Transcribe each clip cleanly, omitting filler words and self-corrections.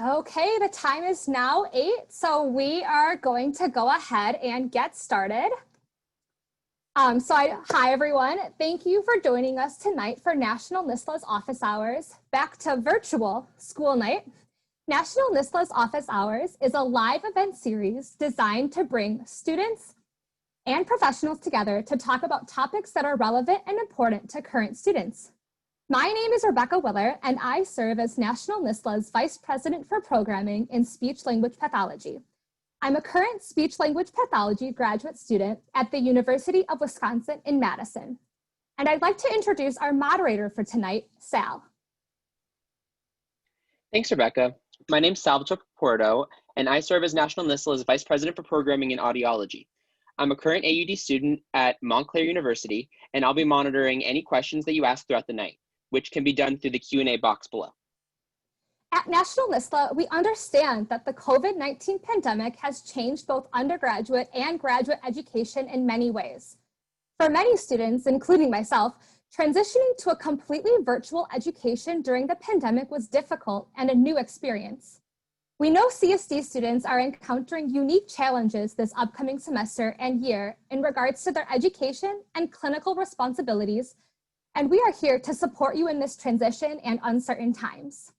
Okay, the time is now 8, so we are going to go ahead and get started. Hi everyone. Thank you for joining us tonight for National NSSLHA's office hours. Back to virtual school night. National NSSLHA's office hours is a live event series designed to bring students and professionals together to talk about topics that are relevant and important to current students. My name is Rebecca Willer, and I serve as National NSSLHA's Vice President for Programming in Speech-Language Pathology. I'm a current speech-language pathology graduate student at the University of Wisconsin in Madison. And I'd like to introduce our moderator for tonight, Sal. Thanks, Rebecca. My name's Salvatore Porto, and I serve as National NSSLHA's Vice President for Programming in Audiology. I'm a current AUD student at Montclair University, and I'll be monitoring any questions that you ask throughout the night, which can be done through the Q&A box below. At National NSSLHA, we understand that the COVID-19 pandemic has changed both undergraduate and graduate education in many ways. For many students, including myself, transitioning to a completely virtual education during the pandemic was difficult and a new experience. We know CSD students are encountering unique challenges this upcoming semester and year in regards to their education and clinical responsibilities, and we are here to support you in this transition and uncertain times.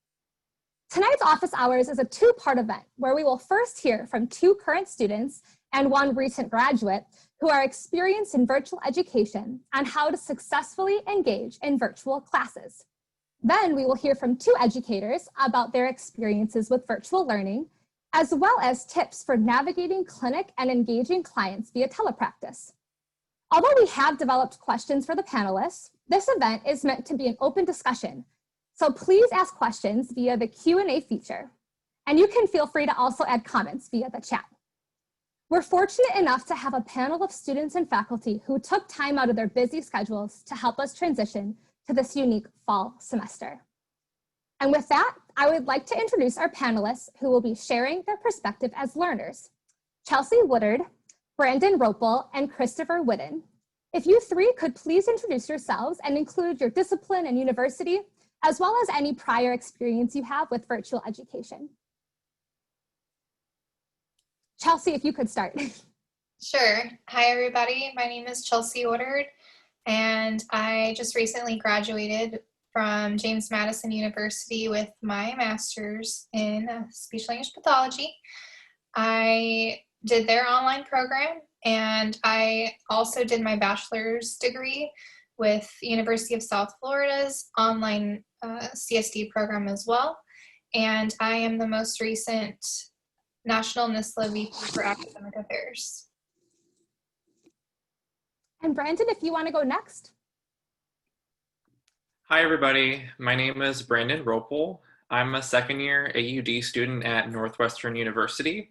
Tonight's office hours is a two-part event where we will first hear from 2 current students and 1 recent graduate who are experienced in virtual education on how to successfully engage in virtual classes. Then we will hear from 2 educators about their experiences with virtual learning, as well as tips for navigating clinic and engaging clients via telepractice. Although we have developed questions for the panelists, this event is meant to be an open discussion. So please ask questions via the Q&A feature, and you can feel free to also add comments via the chat. We're fortunate enough to have a panel of students and faculty who took time out of their busy schedules to help us transition to this unique fall semester. And with that, I would like to introduce our panelists who will be sharing their perspective as learners. Chelsea Woodard, Brandon Ropel, and Christopher Whidden. If you 3 could please introduce yourselves and include your discipline and university, as well as any prior experience you have with virtual education. Chelsea, if you could start. Sure. Hi, everybody. My name is Chelsea Woodard, and I just recently graduated from James Madison University with my master's in speech-language pathology. I did their online program, and I also did my bachelor's degree with University of South Florida's online CSD program as well. And I am the most recent National NSSLHA VP for Academic Affairs. And Brandon, if you want to go next. Hi, everybody. My name is Brandon Ropel. I'm a second-year AUD student at Northwestern University,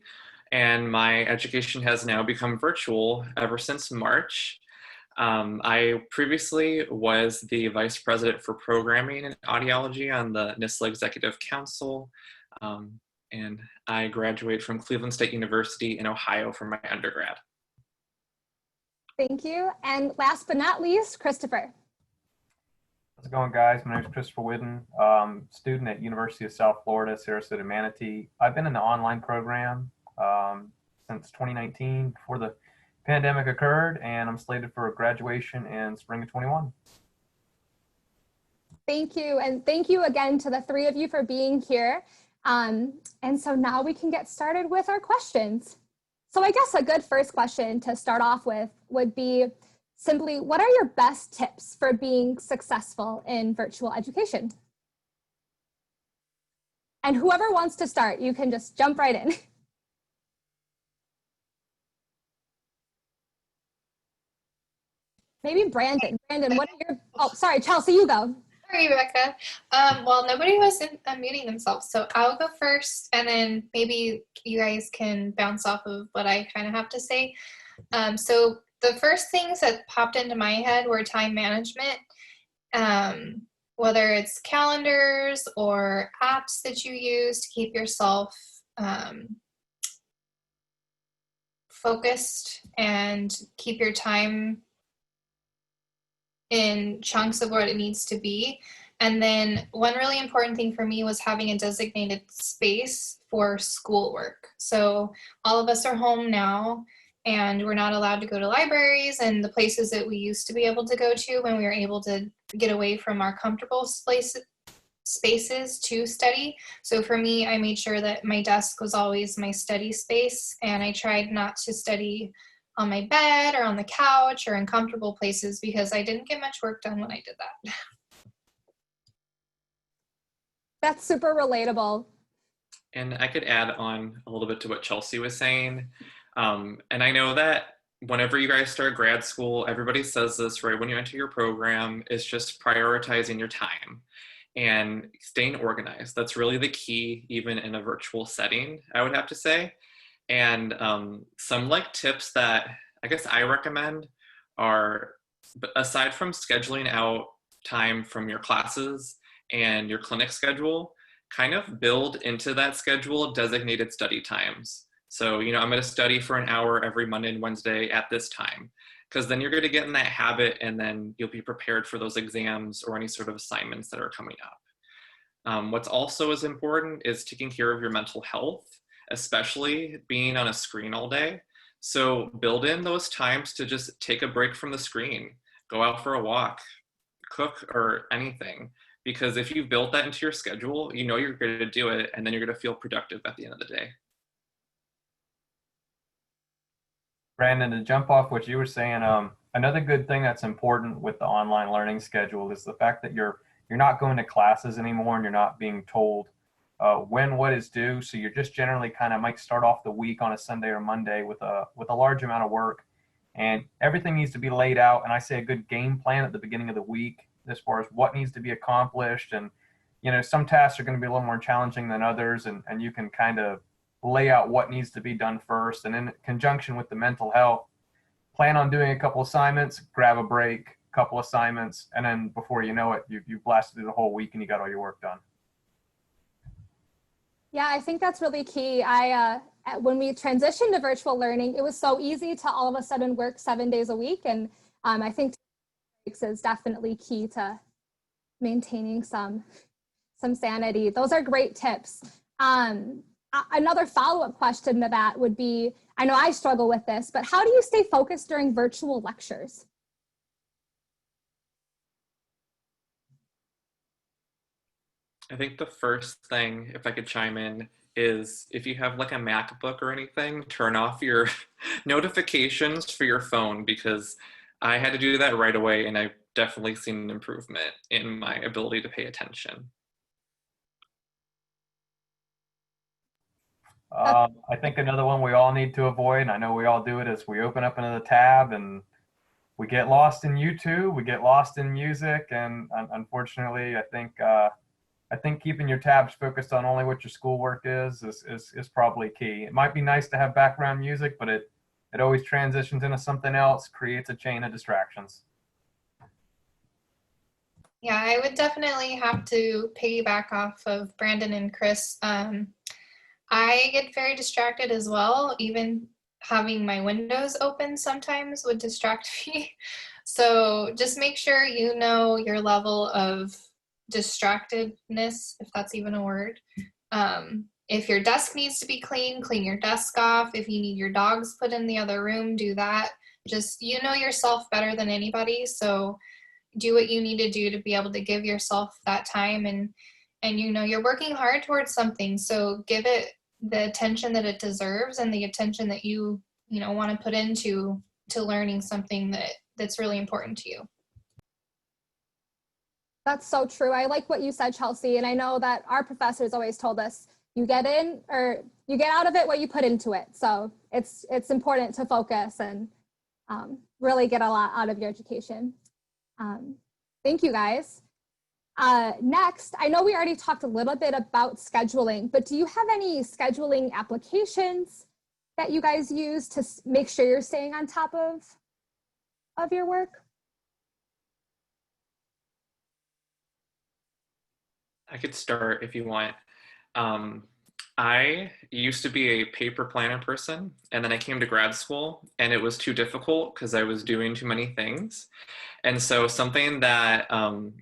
and my education has now become virtual ever since March. I previously was the Vice President for Programming and Audiology on the NSSLHA Executive Council, and I graduated from Cleveland State University in Ohio for my undergrad. Thank you. And last but not least, Christopher. How's it going, guys? My name is Christopher Whidden, student at University of South Florida, Sarasota-Manatee. I've been in the online program since 2019, before the pandemic occurred, and I'm slated for graduation in spring of 21. Thank you, and thank you again to the 3 of you for being here. And so now we can get started with our questions. So I guess a good first question to start off with would be simply, what are your best tips for being successful in virtual education? And whoever wants to start, you can just jump right in. Maybe Brandon. Brandon, what are your, oh, sorry, Chelsea, you go. Sorry, Rebecca. Well, nobody was unmuting themselves, so I'll go first, and then maybe you guys can bounce off of what I kind of have to say. So the first things that popped into my head were time management, whether it's calendars or apps that you use to keep yourself focused and keep your time in chunks of what it needs to be. And then one really important thing for me was having a designated space for schoolwork. So all of us are home now, and we're not allowed to go to libraries and the places that we used to be able to go to when we were able to get away from our comfortable spaces to study. So for me, I made sure that my desk was always my study space, and I tried not to study on my bed or on the couch or in comfortable places because I didn't get much work done when I did that. That's super relatable. And I could add on a little bit to what Chelsea was saying. And I know that whenever you guys start grad school, everybody says this right when you enter your program, is just prioritizing your time and staying organized. That's really the key, even in a virtual setting, I would have to say. And some like tips that I guess I recommend are, aside from scheduling out time from your classes and your clinic schedule, kind of build into that schedule designated study times. So, you know, I'm going to study for an hour every Monday and Wednesday at this time, because then you're going to get in that habit and then you'll be prepared for those exams or any sort of assignments that are coming up. What's also as important is taking care of your mental health, especially being on a screen all day. So build in those times to just take a break from the screen, go out for a walk, cook, or anything. Because if you've built that into your schedule, you know you're going to do it, and then you're going to feel productive at the end of the day. Brandon, to jump off what you were saying, another good thing that's important with the online learning schedule is the fact that you're not going to classes anymore and you're not being told when what is due. So you're just generally kind of might start off the week on a Sunday or Monday with a large amount of work, and everything needs to be laid out. And I say a good game plan at the beginning of the week as far as what needs to be accomplished. And, you know, some tasks are going to be a little more challenging than others, and you can kind of lay out what needs to be done first. And in conjunction with the mental health, plan on doing a couple assignments, grab a break, couple assignments, and then before you know it, you've blasted through the whole week and you got all your work done. Yeah, I think that's really key. When we transitioned to virtual learning, it was so easy to all of a sudden work 7 days a week. And I think breaks is definitely key to maintaining some sanity. Those are great tips. Another follow-up question to that would be, I know I struggle with this, but how do you stay focused during virtual lectures? I think the first thing, if I could chime in, is if you have like a MacBook or anything, turn off your notifications for your phone, because I had to do that right away, and I've definitely seen an improvement in my ability to pay attention. I think another one we all need to avoid, and I know we all do it, is we open up another tab and we get lost in YouTube, we get lost in music, and unfortunately, I think keeping your tabs focused on only what your schoolwork is probably key. It might be nice to have background music, but it always transitions into something else, creates a chain of distractions. Yeah, I would definitely have to piggyback off of Brandon and Chris. I get very distracted as well. Even having my windows open sometimes would distract me. So just make sure you know your level of distractedness, if that's even a word. If your desk needs to be clean, clean your desk off. If you need your dogs put in the other room, do that. Just, you know yourself better than anybody. So do what you need to do to be able to give yourself that time, and you know you're working hard towards something, so give it the attention that it deserves and the attention that you want to put into learning something that's really important to you. That's so true. I like what you said, Chelsea, and I know that our professors always told us, you get in or you get out of it what you put into it. So it's important to focus and really get a lot out of your education. Thank you, guys. Next, I know we already talked a little bit about scheduling, but do you have any scheduling applications that you guys use to make sure you're staying on top of your work? I could start if you want. I used to be a paper planner person, and then I came to grad school, and it was too difficult because I was doing too many things. And so something that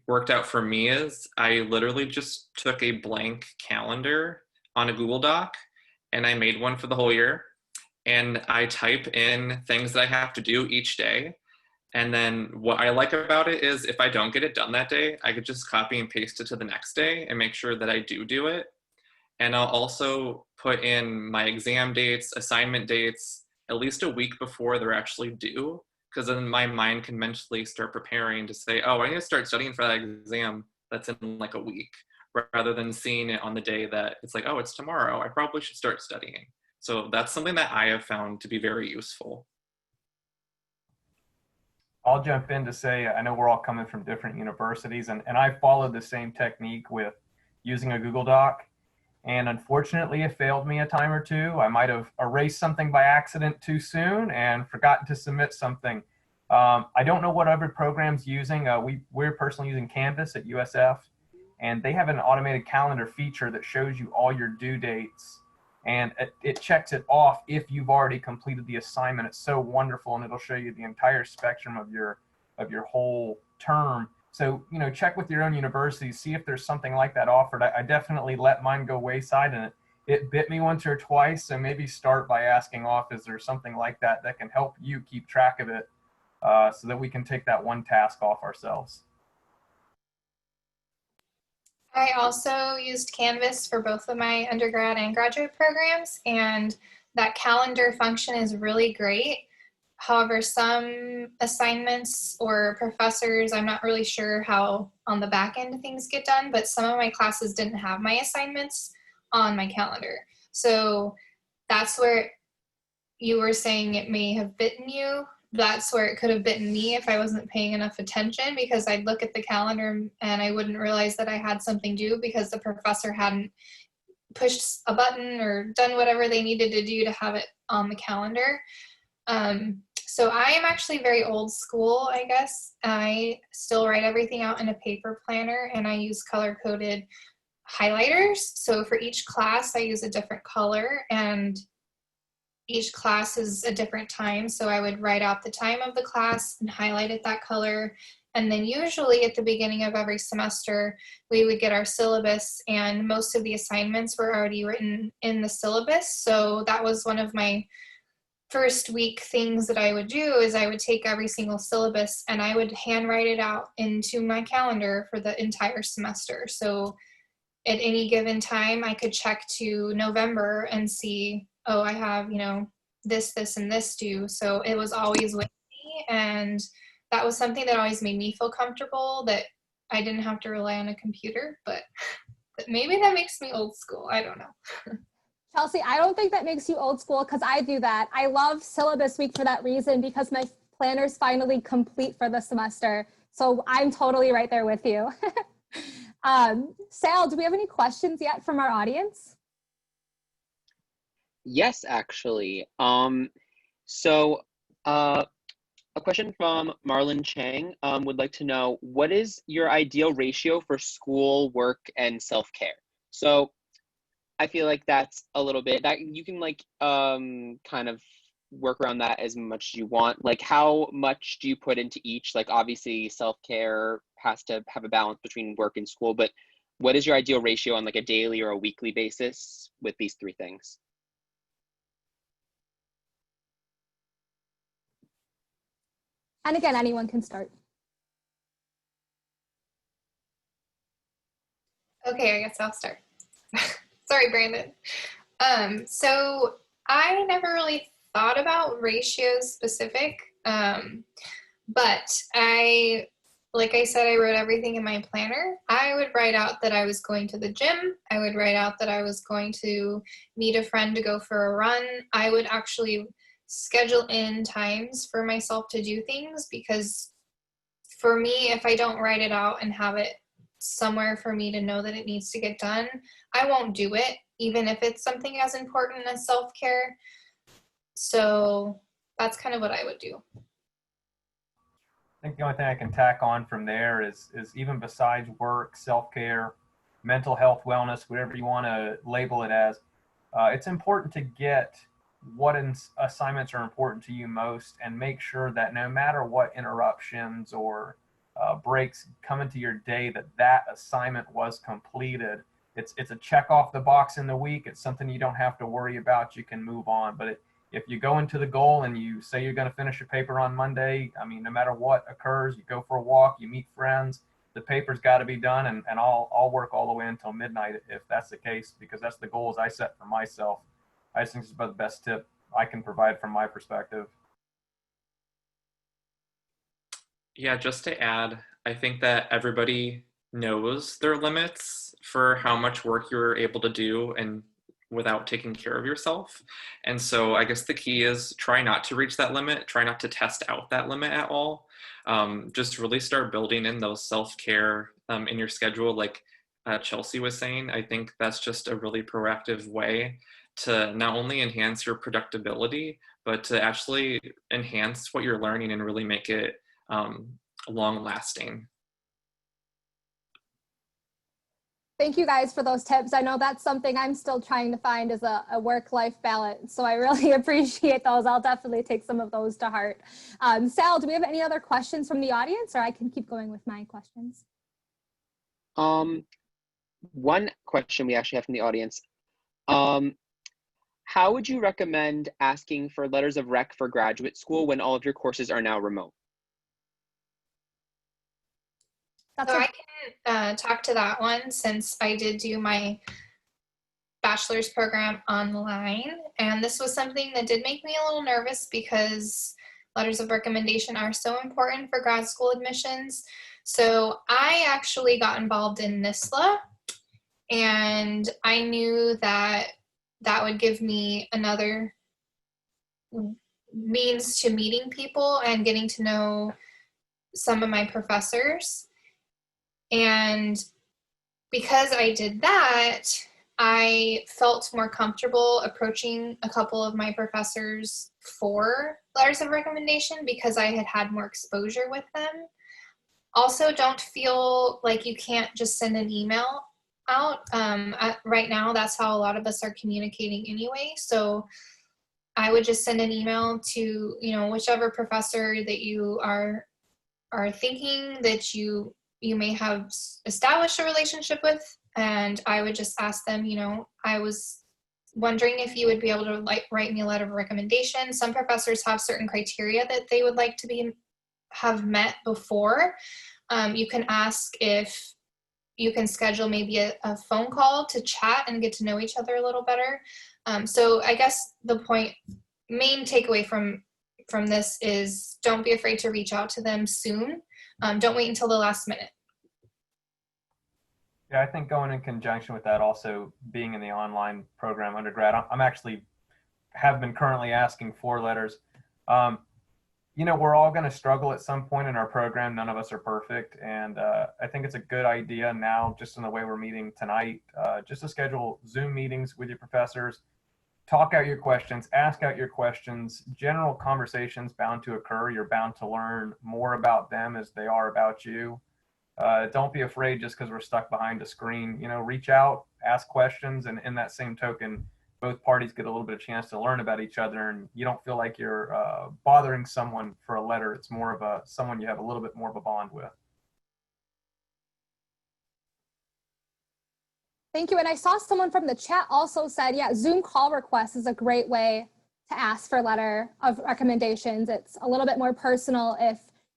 worked out for me is I literally just took a blank calendar on a Google Doc, and I made one for the whole year. And I type in things that I have to do each day. And then what I like about it is if I don't get it done that day, I could just copy and paste it to the next day and make sure that I do it. And I'll also put in my exam dates, assignment dates, at least a week before they're actually due, because then my mind can mentally start preparing to say, oh, I need to start studying for that exam that's in like a week, rather than seeing it on the day that it's like, oh, it's tomorrow, I probably should start studying. So that's something that I have found to be very useful. I'll jump in to say, I know we're all coming from different universities, and I followed the same technique with using a Google Doc. And unfortunately, it failed me a time or two. I might have erased something by accident too soon and forgotten to submit something. I don't know what other programs using. We're personally using Canvas at USF, and they have an automated calendar feature that shows you all your due dates, and it checks it off if you've already completed the assignment. It's so wonderful, and it'll show you the entire spectrum of your whole term. So, you know, check with your own university, see if there's something like that offered. I definitely let mine go wayside, and it bit me once or twice. So maybe start by asking off, is there something like that that can help you keep track of it, so that we can take that one task off ourselves. I also used Canvas for both of my undergrad and graduate programs, and that calendar function is really great. However, some assignments or professors, I'm not really sure how on the back end things get done, but some of my classes didn't have my assignments on my calendar. So that's where you were saying it may have bitten you. That's where it could have bitten me if I wasn't paying enough attention, because I'd look at the calendar and I wouldn't realize that I had something due because the professor hadn't pushed a button or done whatever they needed to do to have it on the calendar. So I am actually very old school, I guess. I still write everything out in a paper planner, and I use color-coded highlighters. So for each class, I use a different color, and each class is a different time. So I would write out the time of the class and highlight it that color. And then usually at the beginning of every semester, we would get our syllabus, and most of the assignments were already written in the syllabus. So that was one of my first week things that I would do, is I would take every single syllabus and I would handwrite it out into my calendar for the entire semester. So at any given time, I could check to November and see, oh, I have, you know, this, and this due. So it was always with me, and that was something that always made me feel comfortable, that I didn't have to rely on a computer, but maybe that makes me old school. I don't know. Chelsea, I don't think that makes you old school, because I do that. I love syllabus week for that reason, because my planner's finally complete for the semester. So I'm totally right there with you. Sal, do we have any questions yet from our audience? Yes, actually. A question from Marlon Chang would like to know, what is your ideal ratio for school, work, and self-care? So I feel like that's a little bit that you can like kind of work around that as much as you want. Like, how much do you put into each? Like, obviously self-care has to have a balance between work and school, but what is your ideal ratio on like a daily or a weekly basis with these three things? And again, anyone can start. Okay, I guess I'll start. Sorry, Brandon. So I never really thought about ratios specific, but like I said, I wrote everything in my planner. I would write out that I was going to the gym. I would write out that I was going to meet a friend to go for a run. I would actually schedule in times for myself to do things, because for me, if I don't write it out and have it somewhere for me to know that it needs to get done, I won't do it, even if it's something as important as self-care. So that's kind of what I would do. I think the only thing I can tack on from there is even besides work, self-care, mental health, wellness, whatever you want to label it as, it's important to get what assignments are important to you most, and make sure that no matter what interruptions or breaks come into your day, that assignment was completed. It's a check off the box in the week. It's something you don't have to worry about. You can move on. But if you go into the goal and you say you're going to finish your paper on Monday, I mean, no matter what occurs, you go for a walk, you meet friends, the paper's got to be done, and I'll work all the way until midnight if that's the case, because that's the goals I set for myself. I just think it's about the best tip I can provide from my perspective. Yeah, just to add, I think that everybody knows their limits for how much work you're able to do and without taking care of yourself. And so I guess the key is try not to reach that limit, try not to test out that limit at all. Just really start building in those self-care in your schedule. Like Chelsea was saying, I think that's just a really proactive way to not only enhance your productivity, but to actually enhance what you're learning and really make it long lasting. Thank you guys for those tips. I know that's something I'm still trying to find is a work-life balance. So I really appreciate those. I'll definitely take some of those to heart. Sal, do we have any other questions from the audience, or I can keep going with my questions? One question we actually have from the audience. How would you recommend asking for letters of rec for graduate school when all of your courses are now remote? So I can talk to that one, since I did do my bachelor's program online. And this was something that did make me a little nervous, because letters of recommendation are so important for grad school admissions. So I actually got involved in NSSLHA, and I knew that that would give me another means to meeting people and getting to know some of my professors. And because I did that, I felt more comfortable approaching a couple of my professors for letters of recommendation, because I had had more exposure with them. Also, don't feel like you can't just send an email out. Right now, that's how a lot of us are communicating anyway. So I would just send an email to, whichever professor that you are thinking that you may have established a relationship with, and I would just ask them, I was wondering if you would be able to write me a letter of recommendation. Some professors have certain criteria that they would like to have met before. You can ask if you can schedule maybe a phone call to chat and get to know each other a little better. So I guess the main takeaway from this is, don't be afraid to reach out to them soon. Don't wait until the last minute. Yeah, I think going in conjunction with that, also being in the online program undergrad, I'm actually have been currently asking for letters. We're all going to struggle at some point in our program. None of us are perfect. And I think it's a good idea now, just in the way we're meeting tonight, just to schedule Zoom meetings with your professors, talk out your questions, ask out your questions. General conversations bound to occur. You're bound to learn more about them as they are about you. Don't be afraid just because we're stuck behind a screen. Reach out, ask questions, and in that same token, both parties get a little bit of chance to learn about each other, and you don't feel like you're bothering someone for a letter. It's more of someone you have a little bit more of a bond with. Thank you. And I saw someone from the chat also said, yeah, Zoom call requests is a great way to ask for letter of recommendations. It's a little bit more personal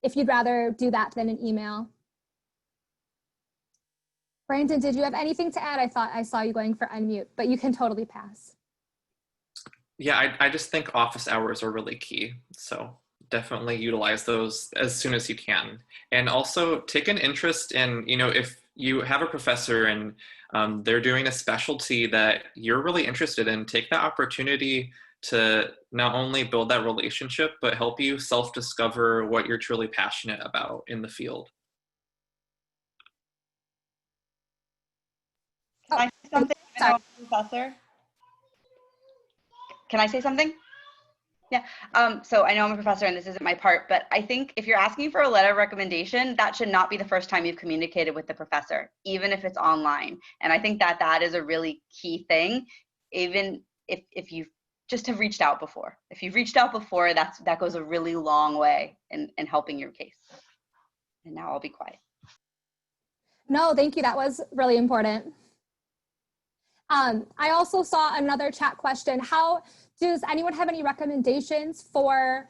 if you'd rather do that than an email. Brandon, did you have anything to add? I thought I saw you going for unmute, but you can totally pass. Yeah, I just think office hours are really key. So definitely utilize those as soon as you can. And also take an interest in, if you have a professor and they're doing a specialty that you're really interested in, take that opportunity to not only build that relationship, but help you self-discover what you're truly passionate about in the field. Can I say something? Sorry. Professor? Can I say something? Yeah. So I know I'm a professor and this isn't my part, but I think if you're asking for a letter of recommendation, that should not be the first time you've communicated with the professor, even if it's online. And I think that is a really key thing. even if you just have reached out before. If you've reached out before, that goes a really long way in helping your case. And now I'll be quiet. No, thank you. That was really important. I also saw another chat question. Does anyone have any recommendations for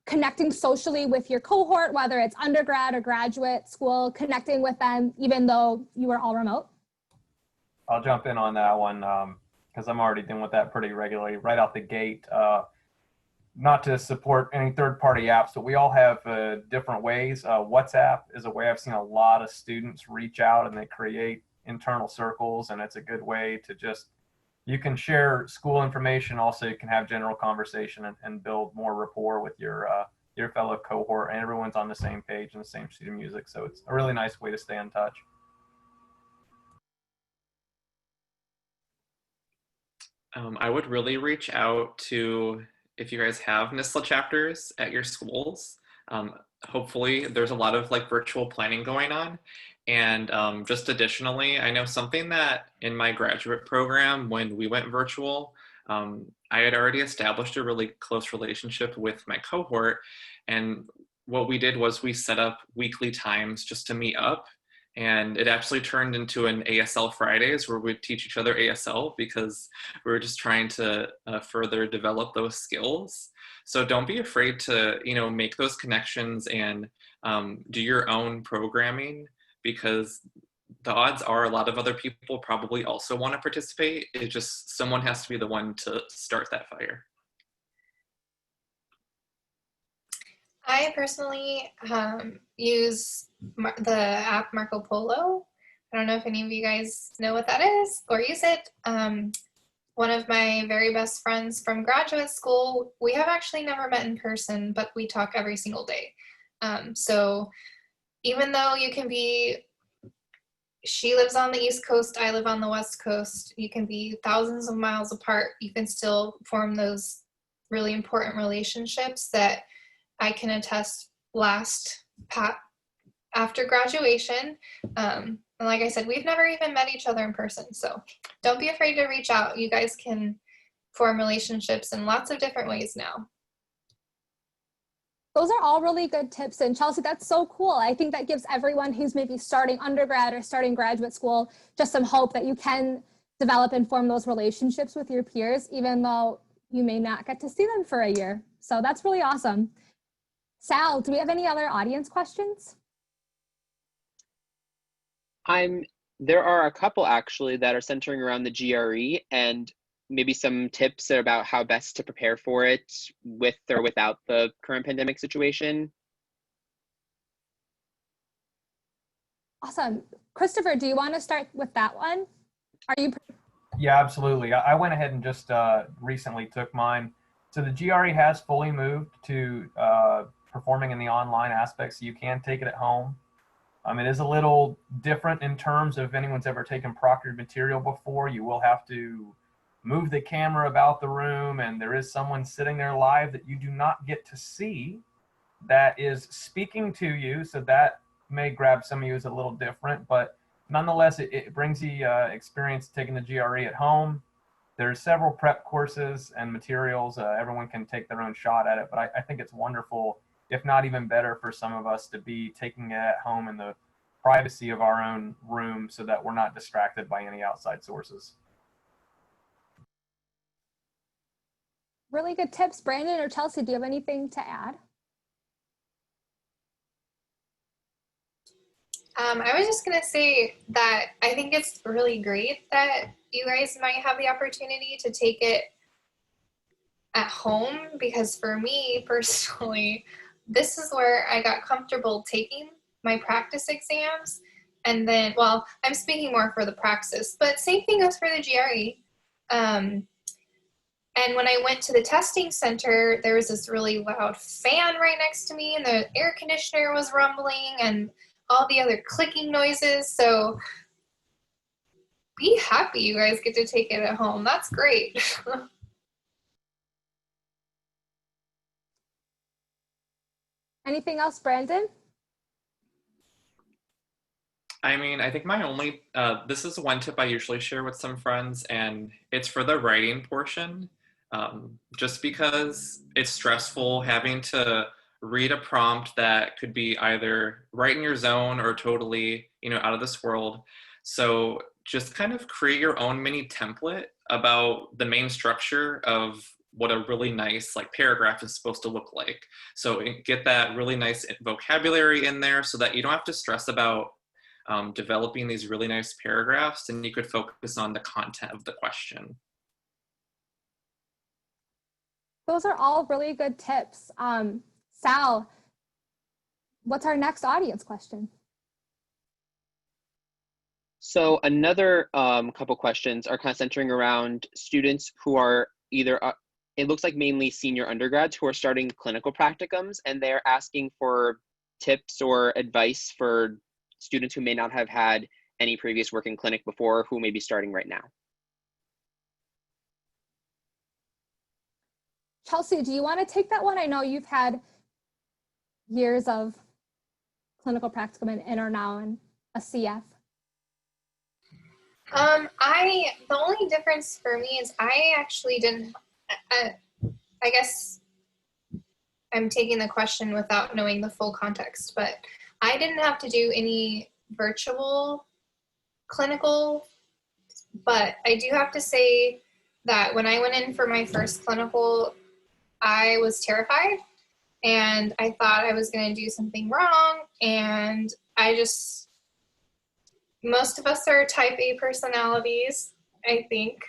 connecting socially with your cohort, whether it's undergrad or graduate school, connecting with them even though you were all remote? I'll jump in on that one because I'm already dealing with that pretty regularly right out the gate. Not to support any third-party apps, but we all have different ways. WhatsApp is a way I've seen a lot of students reach out and they create internal circles, and it's a good way to you can share school information. Also, you can have general conversation and build more rapport with your fellow cohort, and everyone's on the same page and the same sheet of music. So it's a really nice way to stay in touch. I would really reach out to, if you guys have NSSLHA chapters at your schools. Hopefully there's a lot of like virtual planning going on. And just additionally, I know something that in my graduate program, when we went virtual, I had already established a really close relationship with my cohort. And what we did was we set up weekly times just to meet up. And it actually turned into an ASL Fridays where we'd teach each other ASL because we were just trying to further develop those skills. So don't be afraid to, make those connections and do your own programming, because the odds are a lot of other people probably also want to participate. It's just someone has to be the one to start that fire. I personally use the app Marco Polo. I don't know if any of you guys know what that is or use it. One of my very best friends from graduate school, we have actually never met in person, but we talk every single day. So even though she lives on the East Coast, I live on the West Coast, you can be thousands of miles apart, you can still form those really important relationships that I can attest last after graduation. And like I said, we've never even met each other in person. So don't be afraid to reach out. You guys can form relationships in lots of different ways now. Those are all really good tips. And Chelsea, that's so cool. I think that gives everyone who's maybe starting undergrad or starting graduate school just some hope that you can develop and form those relationships with your peers, even though you may not get to see them for a year. So that's really awesome. Sal, do we have any other audience questions? There are a couple actually that are centering around the GRE and maybe some tips about how best to prepare for it with or without the current pandemic situation. Awesome. Christopher, do you want to start with that one? Yeah, absolutely. I went ahead and just recently took mine. So the GRE has fully moved to performing in the online aspect, so you can take it at home. It is a little different in terms of if anyone's ever taken proctored material before. You will have to move the camera about the room, and there is someone sitting there live that you do not get to see that is speaking to you, so that may grab some of you as a little different, but nonetheless, it brings the experience taking the GRE at home. There's several prep courses and materials. Everyone can take their own shot at it, but I think it's wonderful, if not even better, for some of us to be taking it at home in the privacy of our own room so that we're not distracted by any outside sources. Really good tips. Brandon or Chelsea, do you have anything to add? I was just going to say that I think it's really great that you guys might have the opportunity to take it at home, because for me personally, this is where I got comfortable taking my practice exams. And then, well, I'm speaking more for the praxis, but same thing goes for the GRE. And when I went to the testing center, there was this really loud fan right next to me, and the air conditioner was rumbling and all the other clicking noises. So be happy you guys get to take it at home. That's great. Anything else, Brandon? I mean, I think my only, this is one tip I usually share with some friends, and it's for the writing portion. Just because it's stressful having to read a prompt that could be either right in your zone or totally, out of this world. So just kind of create your own mini template about the main structure of what a really nice paragraph is supposed to look like. So get that really nice vocabulary in there so that you don't have to stress about developing these really nice paragraphs, and you could focus on the content of the question. Those are all really good tips. Sal, what's our next audience question? So another couple questions are kind of centering around students who are either, it looks like mainly senior undergrads who are starting clinical practicums, and they're asking for tips or advice for students who may not have had any previous work in clinic before, who may be starting right now. Chelsea, do you want to take that one? I know you've had years of clinical practicum in or now and a CF. The only difference for me is I actually didn't, I guess I'm taking the question without knowing the full context, but I didn't have to do any virtual clinical, but I do have to say that when I went in for my first clinical, I was terrified and I thought I was going to do something wrong. And most of us are type A personalities, I think.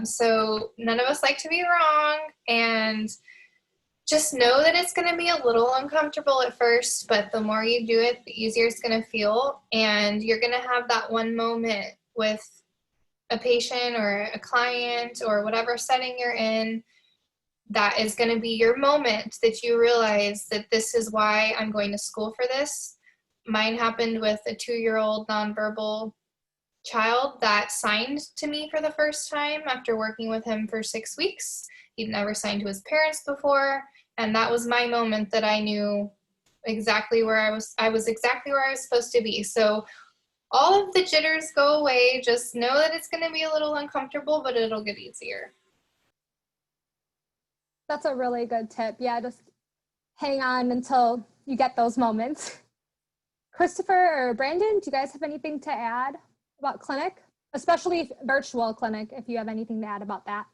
So none of us like to be wrong, and just know that it's going to be a little uncomfortable at first, but the more you do it, the easier it's going to feel. And you're going to have that one moment with a patient or a client or whatever setting you're in that is going to be your moment that you realize that this is why I'm going to school for this. Mine happened with a 2-year-old nonverbal child that signed to me for the first time after working with him for 6 weeks. He'd never signed to his parents before. And that was my moment that I knew exactly where I was exactly where I was supposed to be. So all of the jitters go away. Just know that it's going to be a little uncomfortable, but it'll get easier. That's a really good tip. Yeah, just hang on until you get those moments. Christopher or Brandon, do you guys have anything to add about clinic? Especially virtual clinic, if you have anything to add about that.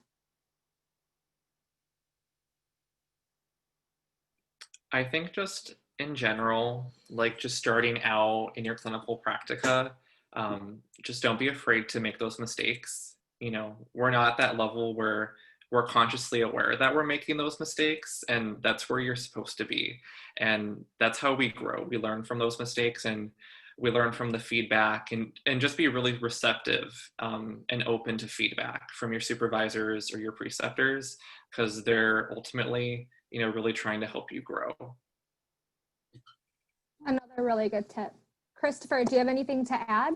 I think just in general, just starting out in your clinical practica, just don't be afraid to make those mistakes. We're not at that level where we're consciously aware that we're making those mistakes, and that's where you're supposed to be. And that's how we grow. We learn from those mistakes, and we learn from the feedback, and just be really receptive and open to feedback from your supervisors or your preceptors, because they're ultimately, really trying to help you grow. Another really good tip. Christopher, do you have anything to add?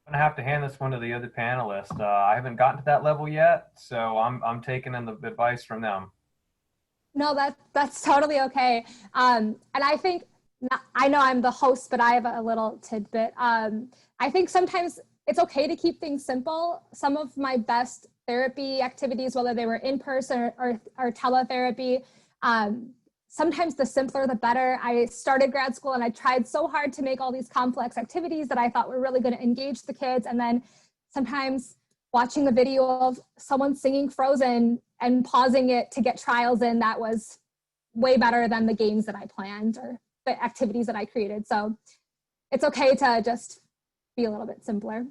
I'm gonna have to hand this one to the other panelists. I haven't gotten to that level yet, so I'm taking in the advice from them. No, that's totally okay. And I think, I know I'm the host, but I have a little tidbit. I think sometimes it's okay to keep things simple. Some of my best therapy activities, whether they were in person or teletherapy, sometimes the simpler the better. I started grad school and I tried so hard to make all these complex activities that I thought were really going to engage the kids. And then sometimes watching the video of someone singing Frozen and pausing it to get trials in, that was way better than the games that I planned or the activities that I created. So it's okay to just be a little bit simpler.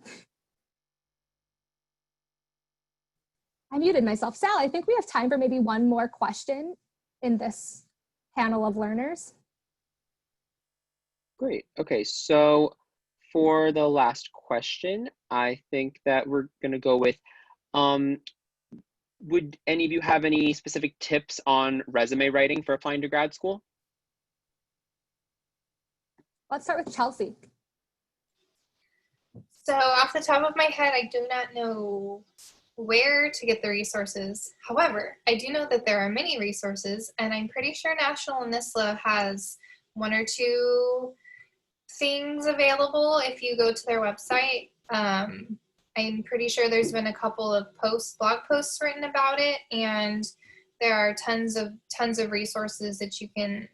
I muted myself. Sal, I think we have time for maybe one more question in this panel of learners. Great. Okay, so for the last question, I think that we're going to go with, would any of you have any specific tips on resume writing for applying to grad school? Let's start with Chelsea. So off the top of my head, I do not know where to get the resources. However, I do know that there are many resources, and I'm pretty sure National NSSLHA has 1 or 2 things available if you go to their website. I'm pretty sure there's been a couple of blog posts written about it, and there are tons of resources that you can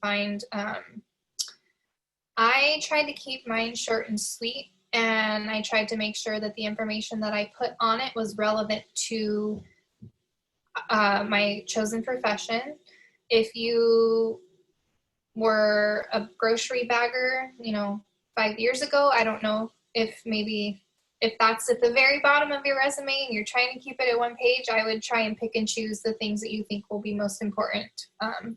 find. I tried to keep mine short and sweet, and I tried to make sure that the information that I put on it was relevant to my chosen profession. If you were a grocery bagger, 5 years ago, I don't know if that's at the very bottom of your resume and you're trying to keep it at one page, I would try and pick and choose the things that you think will be most important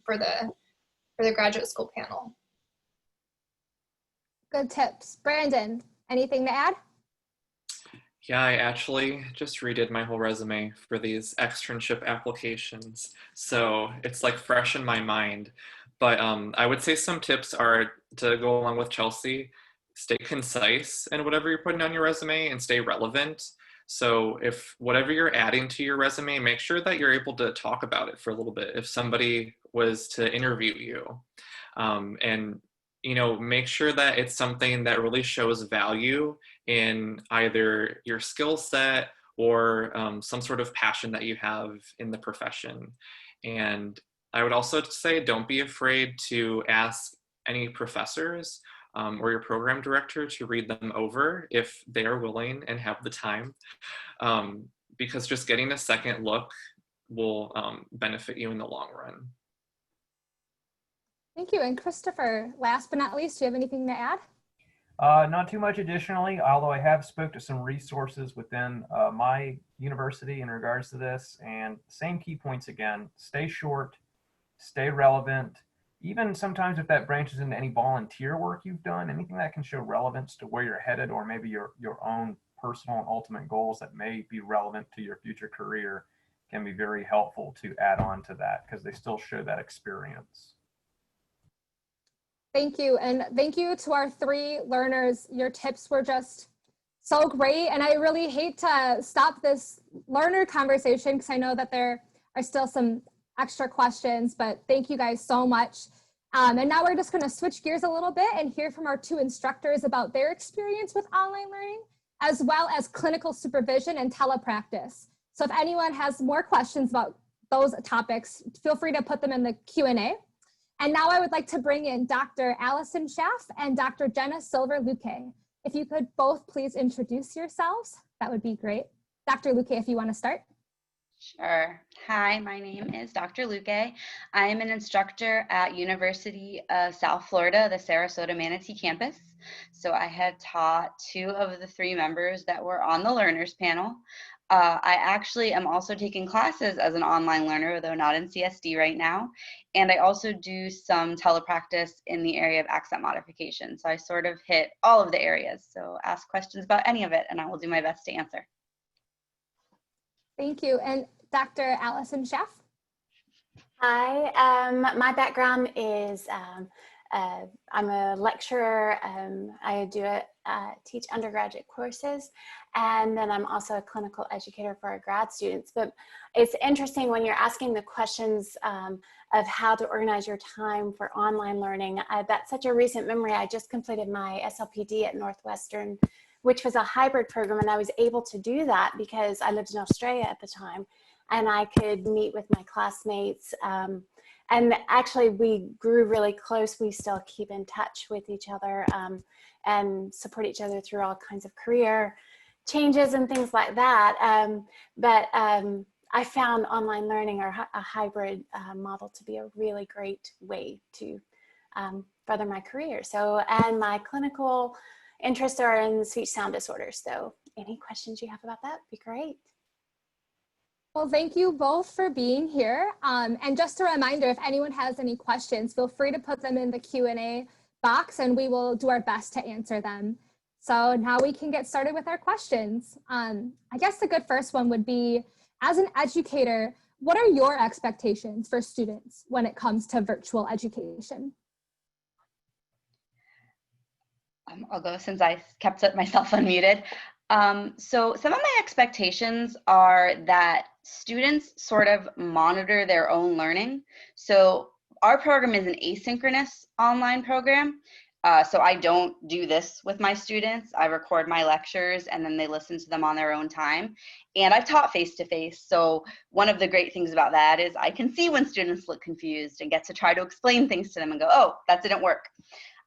for the graduate school panel. Good tips. Brandon, anything to add? Yeah, I actually just redid my whole resume for these externship applications. So it's like fresh in my mind. But I would say some tips are to go along with Chelsea. Stay concise in whatever you're putting on your resume and stay relevant. So if whatever you're adding to your resume, make sure that you're able to talk about it for a little bit. If somebody was to interview you, and make sure that it's something that really shows value in either your skill set or some sort of passion that you have in the profession. And I would also say, don't be afraid to ask any professors or your program director to read them over if they are willing and have the time, because just getting a second look will benefit you in the long run. Thank you. And Christopher, last but not least, do you have anything to add? Not too much additionally, although I have spoke to some resources within my university in regards to this, and same key points again: stay short, stay relevant. Even sometimes if that branches into any volunteer work you've done, anything that can show relevance to where you're headed, or maybe your own personal and ultimate goals that may be relevant to your future career, can be very helpful to add on to that, because they still show that experience. Thank you. And thank you to our 3 learners. Your tips were just so great. And I really hate to stop this learner conversation because I know that there are still some extra questions, but thank you guys so much. And now we're just going to switch gears a little bit and hear from our 2 instructors about their experience with online learning, as well as clinical supervision and telepractice. So if anyone has more questions about those topics, feel free to put them in the Q&A. And now I would like to bring in Dr. Allyson Schaff and Dr. Jenna Luque. If you could both please introduce yourselves, that would be great. Dr. Luque, if you want to start. Sure. Hi, my name is Dr. Luque. I am an instructor at University of South Florida, the Sarasota-Manatee campus. So I had taught 2 of the 3 members that were on the learners panel. I actually am also taking classes as an online learner, though not in CSD right now. And I also do some telepractice in the area of accent modification. So I sort of hit all of the areas. So ask questions about any of it, and I will do my best to answer. Thank you. And Dr. Allyson Schaff? Hi, my background is I'm a lecturer. I teach undergraduate courses, and then I'm also a clinical educator for our grad students. But it's interesting when you're asking the questions of how to organize your time for online learning. That's such a recent memory. I just completed my SLPD at Northwestern, which was a hybrid program, and I was able to do that because I lived in Australia at the time, and I could meet with my classmates. And actually, we grew really close. We still keep in touch with each other and support each other through all kinds of career changes and things like that. But I found online learning, or a hybrid model, to be a really great way to further my career. So, and my clinical interests are in speech sound disorders. So any questions you have about that would be great. Well, thank you both for being here. And just a reminder, if anyone has any questions, feel free to put them in the Q&A box and we will do our best to answer them. So now we can get started with our questions. I guess the good first one would be, as an educator, what are your expectations for students when it comes to virtual education? I'll go since I kept myself unmuted. So some of my expectations are that students sort of monitor their own learning. So our program is an asynchronous online program. So I don't do this with my students. I record my lectures and then they listen to them on their own time. And I've taught face-to-face. So one of the great things about that is I can see when students look confused and get to try to explain things to them and go, oh, that didn't work.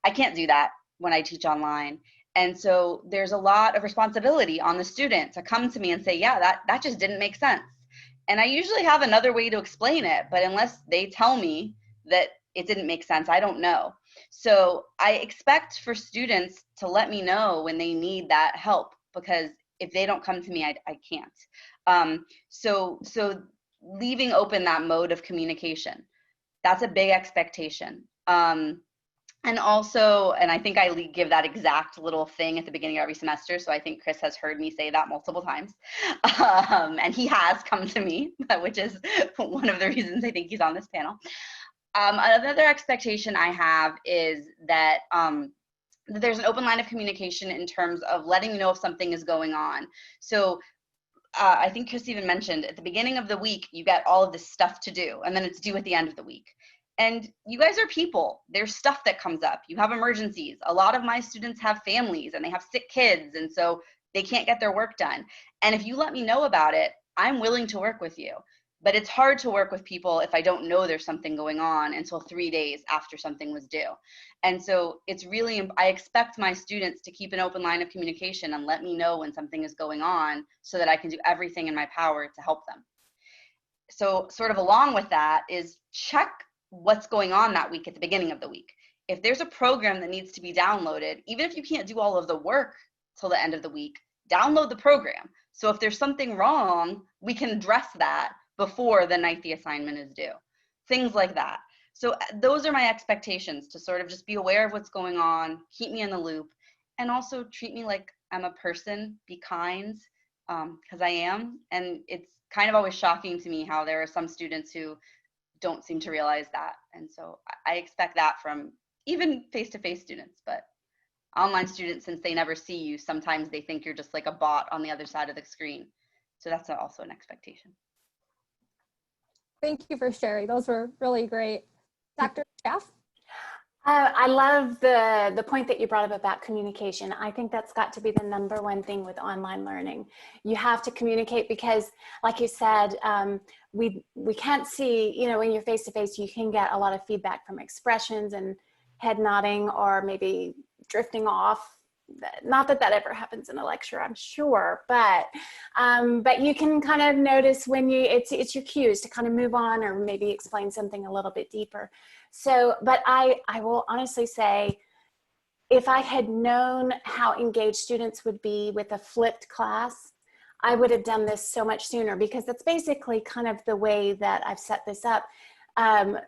I can't do that when I teach online. And so there's a lot of responsibility on the student to come to me and say, yeah, that just didn't make sense. And I usually have another way to explain it, but unless they tell me that it didn't make sense, I don't know. So I expect for students to let me know when they need that help, because if they don't come to me, I can't. So leaving open that mode of communication, that's a big expectation. And also, and I think I give that exact little thing at the beginning of every semester. So I think Chris has heard me say that multiple times. And he has come to me, which is one of the reasons I think he's on this panel. Another expectation I have is that there's an open line of communication in terms of letting you know if something is going on. So I think Chris even mentioned at the beginning of the week, you get all of this stuff to do, and then it's due at the end of the week. And you guys are people. There's stuff that comes up. You have emergencies. A lot of my students have families and they have sick kids, and so they can't get their work done. And if you let me know about it, I'm willing to work with you. But it's hard to work with people if I don't know there's something going on until 3 days after something was due. And so it's really, I expect my students to keep an open line of communication and let me know when something is going on so that I can do everything in my power to help them. So sort of along with that is check what's going on that week at the beginning of the week. If there's a program that needs to be downloaded, even if you can't do all of the work till the end of the week, download the program. So if there's something wrong, we can address that before the night the assignment is due. Things like that. So those are my expectations, to sort of just be aware of what's going on, keep me in the loop, and also treat me like I'm a person, be kind, because I am. And it's kind of always shocking to me how there are some students who don't seem to realize that. And so I expect that from even face-to-face students, but online students, since they never see you, sometimes they think you're just like a bot on the other side of the screen. So that's also an expectation. Thank you for sharing. Those were really great. Dr. Schaff? I love the point that you brought up about communication. I think that's got to be the #1 thing with online learning. You have to communicate because, like you said, we can't see, you know, when you're face-to-face, you can get a lot of feedback from expressions and head nodding or maybe drifting off. Not that that ever happens in a lecture, I'm sure, but you can kind of notice when it's your cues to kind of move on or maybe explain something a little bit deeper. So, but I will honestly say, if I had known how engaged students would be with a flipped class, I would have done this so much sooner, because that's basically kind of the way that I've set this up. The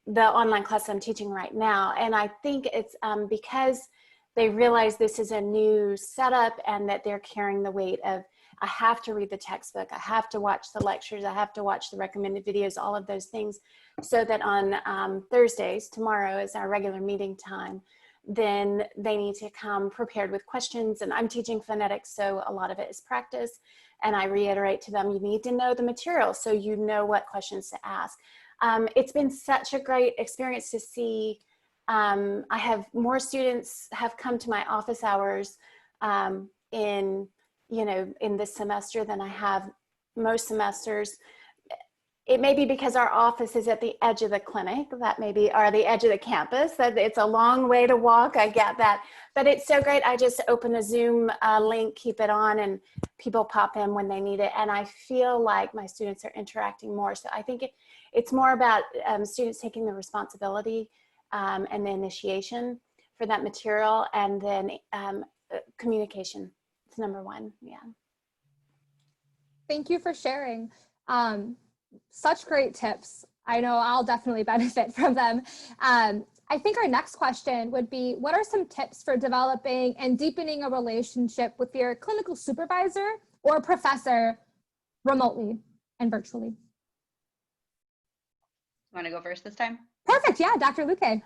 online class I'm teaching right now. And I think it's because they realize this is a new setup and that they're carrying the weight of, I have to read the textbook, I have to watch the lectures, I have to watch the recommended videos, all of those things, so that on Thursdays, tomorrow is our regular meeting time, then they need to come prepared with questions. And I'm teaching phonetics, so a lot of it is practice. And I reiterate to them, you need to know the material so you know what questions to ask. It's been such a great experience to see. I have more students have come to my office hours in this semester than I have most semesters. It may be because our office is at the edge of the clinic, that may be, or the edge of the campus, that it's a long way to walk, I get that. But it's so great, I just open a Zoom link, keep it on, and people pop in when they need it. And I feel like my students are interacting more. So I think it's more about students taking the responsibility and the initiation for that material, and then communication. It's #1, yeah. Thank you for sharing. Such great tips. I know I'll definitely benefit from them. I think our next question would be, what are some tips for developing and deepening a relationship with your clinical supervisor or professor remotely and virtually? You want to go first this time? Perfect, yeah, Dr. Luque.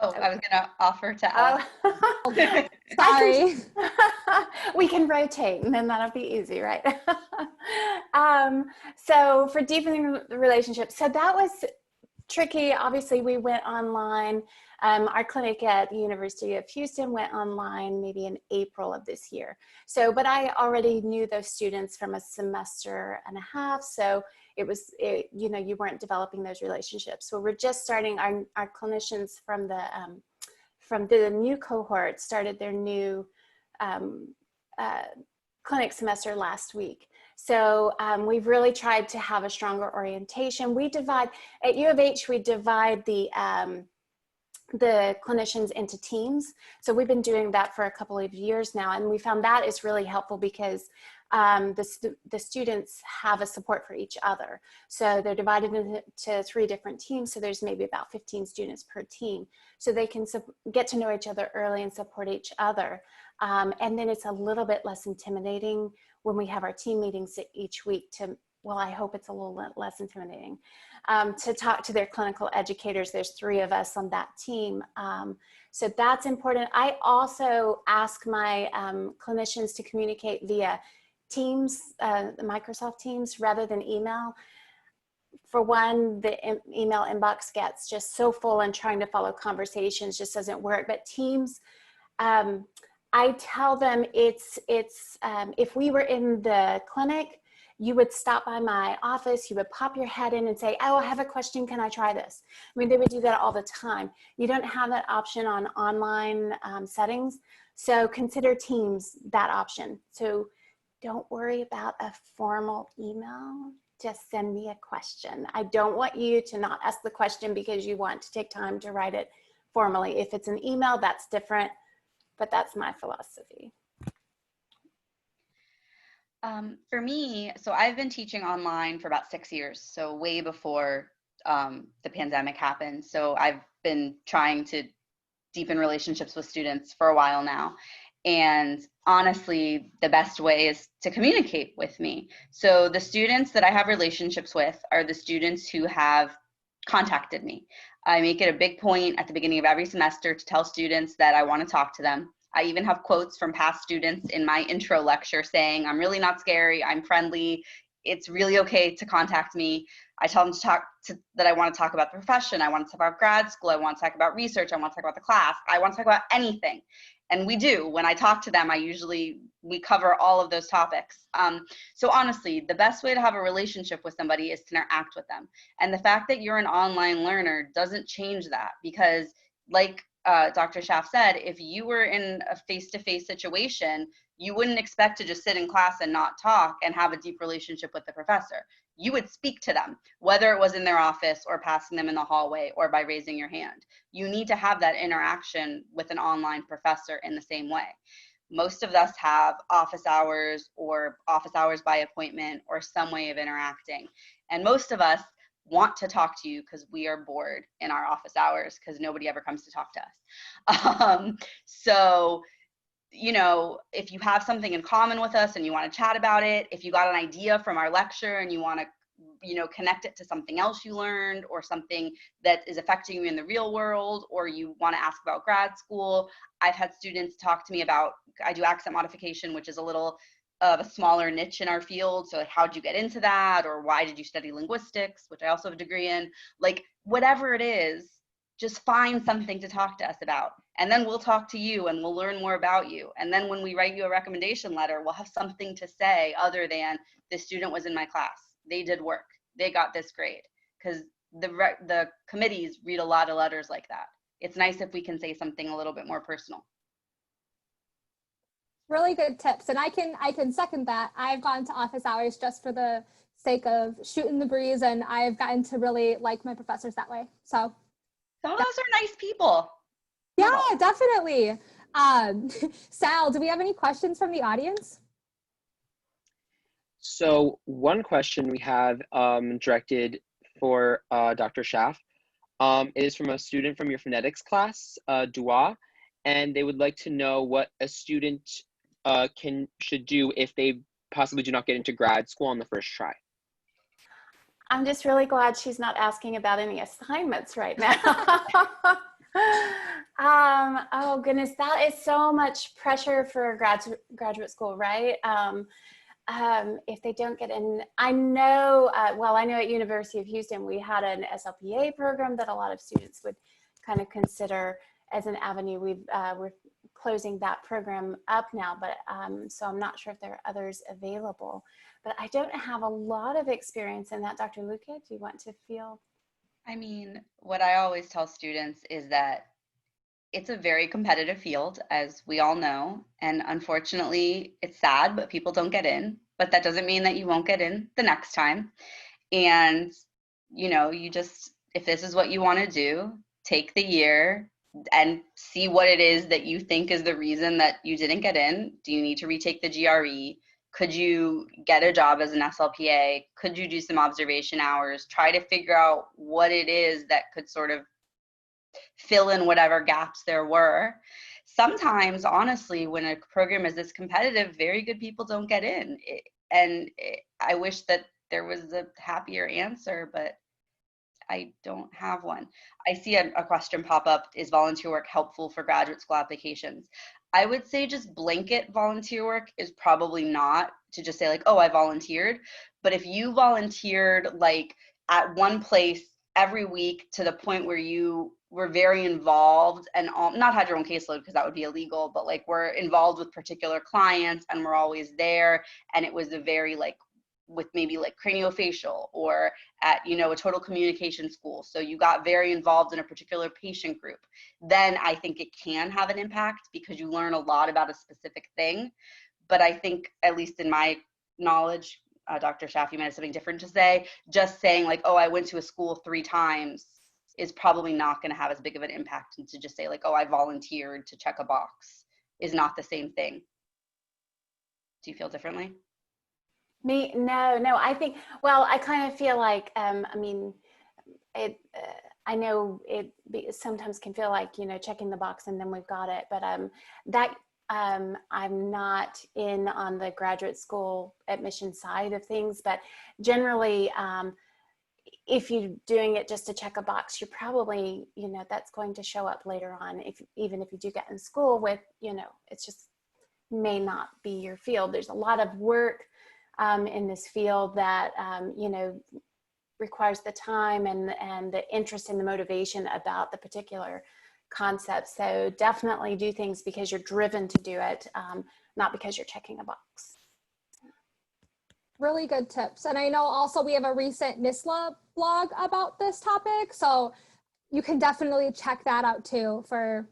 Oh, I was going to offer to Al. Sorry. We can rotate and then that'll be easy, right? So for deepening the relationship, so that was tricky. Obviously, we went online. Our clinic at the University of Houston went online maybe in April of this year. So, but I already knew those students from a semester and a half. So you know, you weren't developing those relationships. So we're just starting. Our clinicians from the new cohort started their new clinic semester last week. So we've really tried to have a stronger orientation. We divide, at U of H, we divide the clinicians into teams. So we've been doing that for a couple of years now, and we found that is really helpful because the students have a support for each other. So they're divided into 3 different teams. So there's maybe about 15 students per team. So they can get to know each other early and support each other. And then it's a little bit less intimidating when we have our team meetings each week well, I hope it's a little less intimidating, to talk to their clinical educators. There's 3 of us on that team. So that's important. I also ask my clinicians to communicate via Teams, the Microsoft Teams, rather than email. For one, the email inbox gets just so full, and trying to follow conversations just doesn't work. But Teams, I tell them if we were in the clinic, you would stop by my office, you would pop your head in and say, oh, I have a question, can I try this? I mean, they would do that all the time. You don't have that option on online settings. So consider Teams that option. So don't worry about a formal email. Just send me a question. I don't want you to not ask the question because you want to take time to write it formally. If it's an email, that's different, but that's my philosophy. For me, so I've been teaching online for about 6 years, so way before the pandemic happened. So I've been trying to deepen relationships with students for a while now. And honestly, the best way is to communicate with me. So the students that I have relationships with are the students who have contacted me. I make it a big point at the beginning of every semester to tell students that I want to talk to them. I even have quotes from past students in my intro lecture saying, I'm really not scary, I'm friendly, it's really okay to contact me. I tell them that I want to talk about the profession, I want to talk about grad school, I want to talk about research, I want to talk about the class, I want to talk about anything. And we do. When I talk to them, we cover all of those topics. So honestly, the best way to have a relationship with somebody is to interact with them. And the fact that you're an online learner doesn't change that, because like Dr. Schaff said, if you were in a face-to-face situation, you wouldn't expect to just sit in class and not talk and have a deep relationship with the professor. You would speak to them, whether it was in their office or passing them in the hallway or by raising your hand. You need to have that interaction with an online professor in the same way. Most of us have office hours or office hours by appointment or some way of interacting. And most of us want to talk to you because we are bored in our office hours because nobody ever comes to talk to us. So, you know, if you have something in common with us and you want to chat about it, if you got an idea from our lecture and you want to, you know, connect it to something else you learned or something that is affecting you in the real world, or you want to ask about grad school. I've had students talk to me about, I do accent modification, which is a little of a smaller niche in our field. So like, how'd you get into that? Or why did you study linguistics, which I also have a degree in? Like, whatever it is, just find something to talk to us about. And then we'll talk to you and we'll learn more about you. And then when we write you a recommendation letter, we'll have something to say other than this student was in my class. They did work. They got this grade. Because the committees read a lot of letters like that. It's nice if we can say something a little bit more personal. Really good tips, and I can second that. I've gone to office hours just for the sake of shooting the breeze, and I've gotten to really like my professors that way. So some of those are nice people. Yeah, definitely. Sal, do we have any questions from the audience? So one question we have directed for Dr. Schaff is from a student from your phonetics class, Dua, and they would like to know what a student should do if they possibly do not get into grad school on the first try. I'm just really glad she's not asking about any assignments right now. Oh goodness, that is so much pressure for graduate school, right? if they don't get in, I know, well, I know at University of Houston, we had an SLPA program that a lot of students would kind of consider as an avenue. We're closing that program up now, but so I'm not sure if there are others available, but I don't have a lot of experience in that. Dr. Luque, do you want to feel? I mean, what I always tell students is that it's a very competitive field, as we all know, and unfortunately it's sad, but people don't get in, but that doesn't mean that you won't get in the next time. And you know, you just, if this is what you want to do, take the year and see what it is that you think is the reason that you didn't get in. Do you need to retake the GRE? Could you get a job as an SLPA? Could you do some observation hours? Try to figure out what it is that could sort of fill in whatever gaps there were. Sometimes, honestly, when a program is this competitive, very good people don't get in. I wish that there was a happier answer, but I don't have one. I see a question pop up, is volunteer work helpful for graduate school applications? I would say just blanket volunteer work is probably not, to just say like, oh, I volunteered. But if you volunteered like at one place every week to the point where you were very involved and not had your own caseload because that would be illegal, but like we're involved with particular clients and we're always there, and it was a very like with maybe like craniofacial or at, you know, a total communication school. So you got very involved in a particular patient group. Then I think it can have an impact because you learn a lot about a specific thing. But I think, at least in my knowledge, Dr. Schaff, you might have something different to say. Just saying like, oh, I went to a school 3 times is probably not going to have as big of an impact. And to just say like, oh, I volunteered to check a box is not the same thing. Do you feel differently? Me, no, I think, well, I kind of feel like, I mean, I know it sometimes can feel like, you know, checking the box and then we've got it, but I'm not in on the graduate school admission side of things, but generally, if you're doing it just to check a box, you're probably, you know, that's going to show up later on. Even if you do get in school with, you know, it's just may not be your field. There's a lot of work in this field that, you know, requires the time and the interest and the motivation about the particular concept. So definitely do things because you're driven to do it, not because you're checking a box. Really good tips. And I know also we have a recent NSSLHA blog about this topic, so you can definitely check that out too for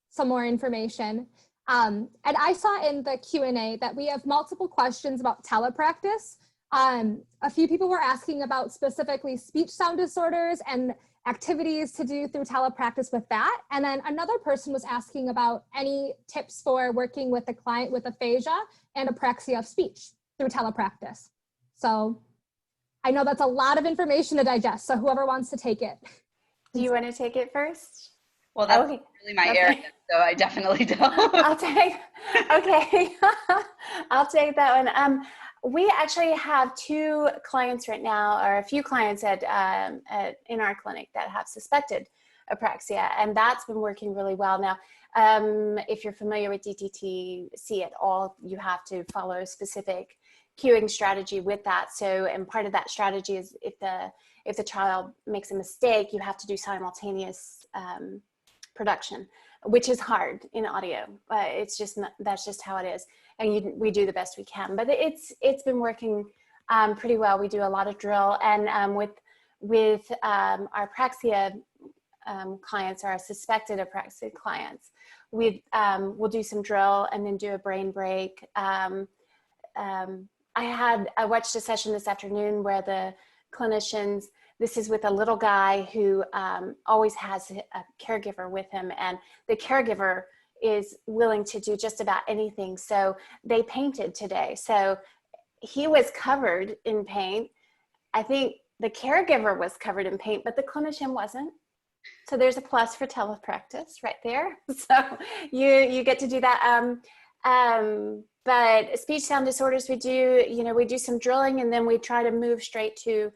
some more information. And I saw in the Q&A that we have multiple questions about telepractice. A few people were asking about specifically speech sound disorders and activities to do through telepractice with that. And then another person was asking about any tips for working with a client with aphasia and apraxia of speech through telepractice. So I know that's a lot of information to digest, so whoever wants to take it. Do you want to take it first? Well, that's really my area, so I definitely don't. I'll take that one. We actually have 2 clients right now, or a few clients in our clinic that have suspected apraxia, and that's been working really well. Now, if you're familiar with DTTC at all, you have to follow a specific cueing strategy with that. So, and part of that strategy is if the child makes a mistake, you have to do simultaneous production, which is hard in audio. It's just that's just how it is, and we do the best we can. But it's been working pretty well. We do a lot of drill, and with our apraxia clients, or our suspected apraxia clients, we'll do some drill and then do a brain break. I watched a session this afternoon where the clinicians, this is with a little guy who always has a caregiver with him, and the caregiver is willing to do just about anything. So they painted today. So he was covered in paint. I think the caregiver was covered in paint, but the clinician wasn't. So there's a plus for telepractice right there. So you get to do that. But speech sound disorders, we do some drilling, and then we try to move straight to,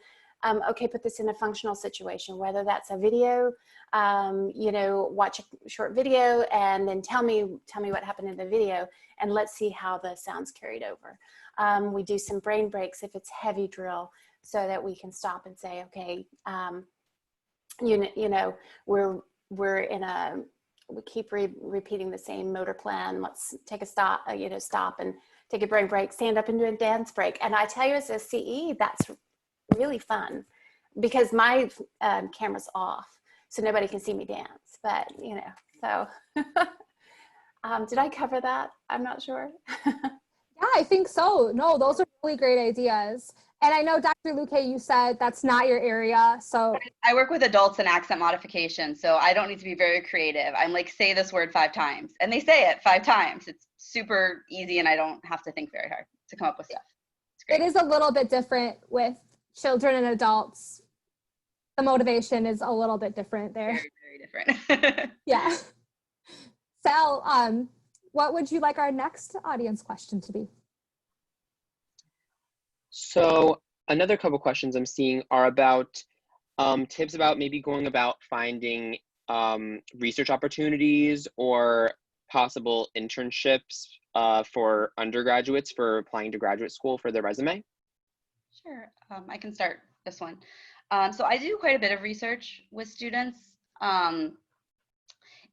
okay, put this in a functional situation, whether that's a video, watch a short video and then tell me what happened in the video, and let's see how the sounds carried over. We do some brain breaks if it's heavy drill, so that we can stop and say, okay, you know, we're in a, we keep repeating the same motor plan. Let's take a stop, you know, stop and take a brain break, stand up and do a dance break. And I tell you, as a CE, that's really fun because my camera's off, so nobody can see me dance. But, you know, so did I cover that? I'm not sure. Yeah, I think so. No, those are really great ideas. And I know, Dr. Luque, you said that's not your area. So I work with adults in accent modification, so I don't need to be very creative. I'm like, say this word 5 times, and they say it 5 times. It's super easy, and I don't have to think very hard to come up with stuff. It's great. it is a little bit different with children and adults. The motivation is a little bit different there. Very, very different. Yeah. Sal, what would you like our next audience question to be? So another couple questions I'm seeing are about tips about maybe going about finding research opportunities or possible internships for undergraduates for applying to graduate school for their resume. Sure, I can start this one. So I do quite a bit of research with students.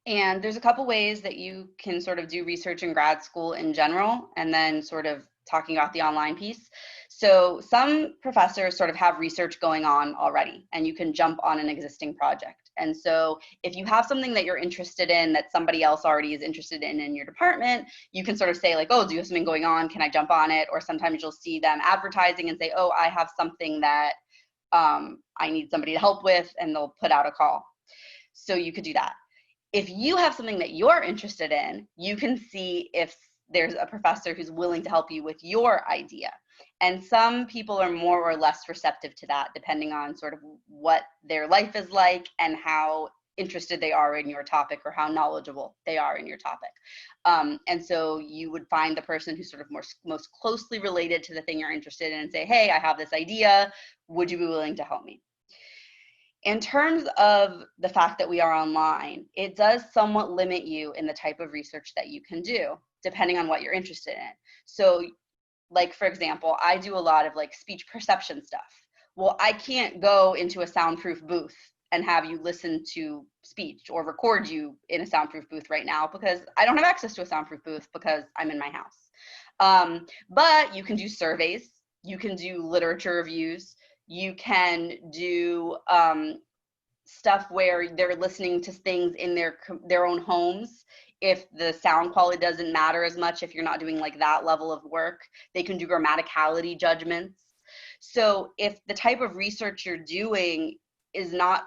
And there's a couple ways that you can sort of do research in grad school in general, and then sort of talking about the online piece. So some professors sort of have research going on already, and you can jump on an existing project. And so if you have something that you're interested in that somebody else already is interested in your department, you can sort of say like, oh, do you have something going on? Can I jump on it? Or sometimes you'll see them advertising and say, oh, I have something that I need somebody to help with, and they'll put out a call. So you could do that. If you have something that you're interested in, you can see if there's a professor who's willing to help you with your idea. And some people are more or less receptive to that, depending on sort of what their life is like and how interested they are in your topic or how knowledgeable they are in your topic. And so you would find the person who's sort of most closely related to the thing you're interested in and say, hey, I have this idea. Would you be willing to help me? In terms of the fact that we are online, it does somewhat limit you in the type of research that you can do, depending on what you're interested in. So, like, for example, I do a lot of like speech perception stuff. Well, I can't go into a soundproof booth and have you listen to speech or record you in a soundproof booth right now because I don't have access to a soundproof booth because I'm in my house. But you can do surveys, you can do literature reviews, you can do stuff where they're listening to things in their own homes. If the sound quality doesn't matter as much, if you're not doing like that level of work, they can do grammaticality judgments. So if the type of research you're doing is not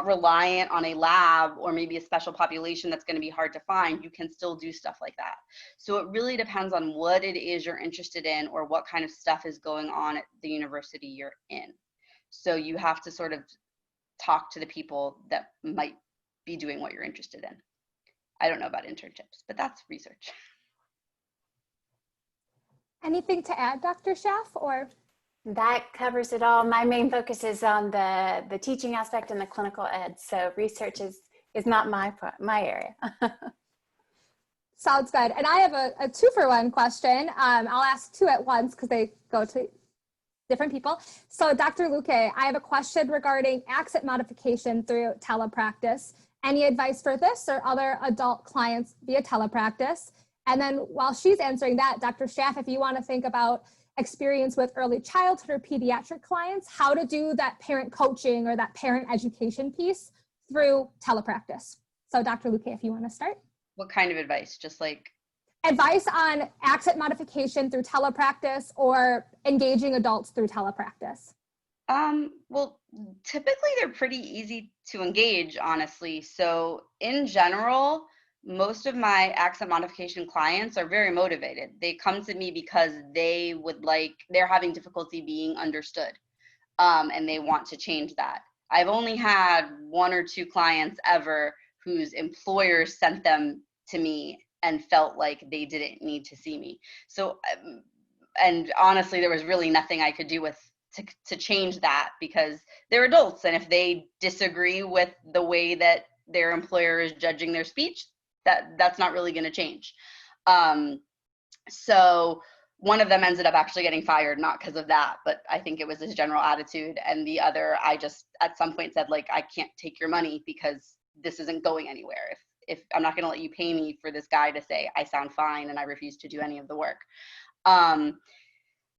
reliant on a lab or maybe a special population that's going to be hard to find, you can still do stuff like that. So it really depends on what it is you're interested in or what kind of stuff is going on at the university you're in. So you have to sort of talk to the people that might be doing what you're interested in. I don't know about internships, but that's research. Anything to add, Dr. Schaff, or? That covers it all. My main focus is on the teaching aspect and the clinical ed. So research is not my area. Sounds good. And I have a 2-for-1 question. I'll ask 2 at once because they go to different people. So Dr. Luque, I have a question regarding accent modification through telepractice. Any advice for this or other adult clients via telepractice? And then while she's answering that, Dr. Schaff, if you want to think about experience with early childhood or pediatric clients, how to do that parent coaching or that parent education piece through telepractice. So Dr. Luque, if you want to start. What kind of advice? Just like advice on accent modification through telepractice or engaging adults through telepractice. Well, typically they're pretty easy to engage, honestly. So in general, most of my accent modification clients are very motivated. They come to me because they're having difficulty being understood, and they want to change that. I've only had 1 or 2 clients ever whose employers sent them to me and felt like they didn't need to see me. So, and honestly, there was really nothing I could do to change that because they're adults, and if they disagree with the way that their employer is judging their speech, that's not really going to change. So one of them ended up actually getting fired, not because of that, but I think it was his general attitude. And the other, I just at some point said, like, I can't take your money because this isn't going anywhere. If I'm not going to let you pay me for this guy to say I sound fine and I refuse to do any of the work.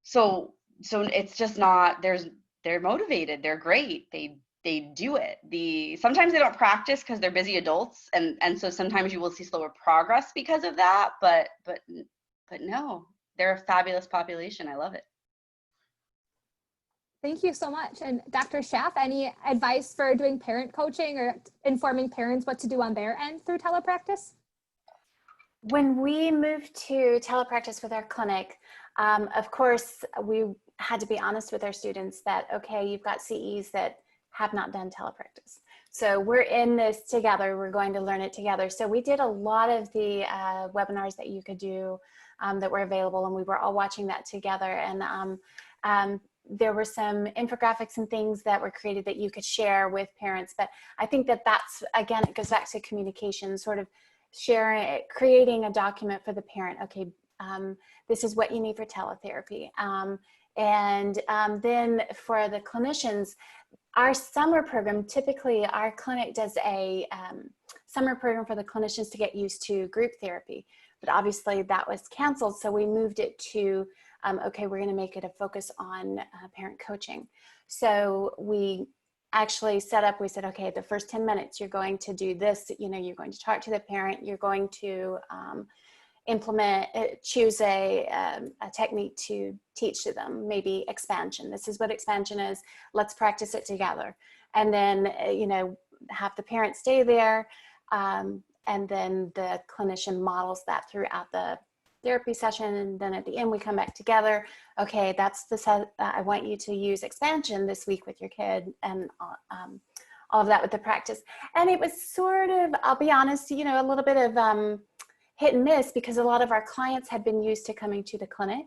So it's just not, they're motivated, they're great, they do it. Sometimes they don't practice because they're busy adults, and so sometimes you will see slower progress because of that, but no, they're a fabulous population. I love it. Thank you so much. And Dr. Schaff, any advice for doing parent coaching or informing parents what to do on their end through telepractice? When we moved to telepractice with our clinic, of course, we had to be honest with our students that, okay, you've got CEs that have not done telepractice. So we're in this together. We're going to learn it together. So we did a lot of the webinars that you could do that were available, and we were all watching that together. And there were some infographics and things that were created that you could share with parents. But I think that that's, again, it goes back to communication, sort of sharing it, creating a document for the parent. Okay, this is what you need for teletherapy. And then for the clinicians, our summer program, typically our clinic does a summer program for the clinicians to get used to group therapy, but obviously that was canceled. So we moved it to, okay, we're gonna make it a focus on parent coaching. So we actually set up, we said, okay, the first 10 minutes, you're going to do this, you know, you're going to talk to the parent, you're going to choose a technique to teach to them, maybe expansion. This is what expansion is. Let's practice it together. And then, you know, have the parent stay there. And then the clinician models that throughout the therapy session. And then at the end, we come back together. Okay, that's the set. I want you to use expansion this week with your kid, and all of that with the practice. And it was sort of, I'll be honest, you know, a little bit of hit and miss, because a lot of our clients had been used to coming to the clinic,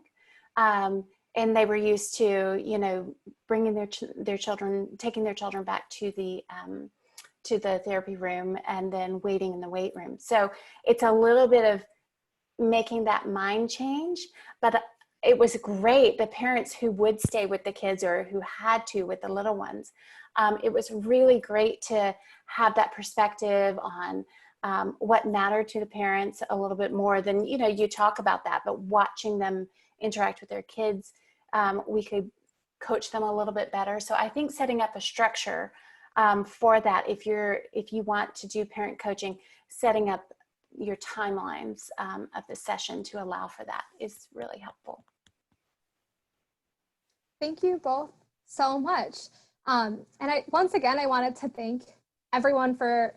and they were used to, you know, bringing their children, taking their children back to the therapy room and then waiting in the wait room. So it's a little bit of making that mind change, but it was great. The parents who would stay with the kids or who had to with the little ones, it was really great to have that perspective on what mattered to the parents a little bit more than, you know, you talk about that, but watching them interact with their kids, we could coach them a little bit better. So I think setting up a structure for that, if you want to do parent coaching, setting up your timelines of the session to allow for that is really helpful. Thank you both so much. And once again, I wanted to thank everyone for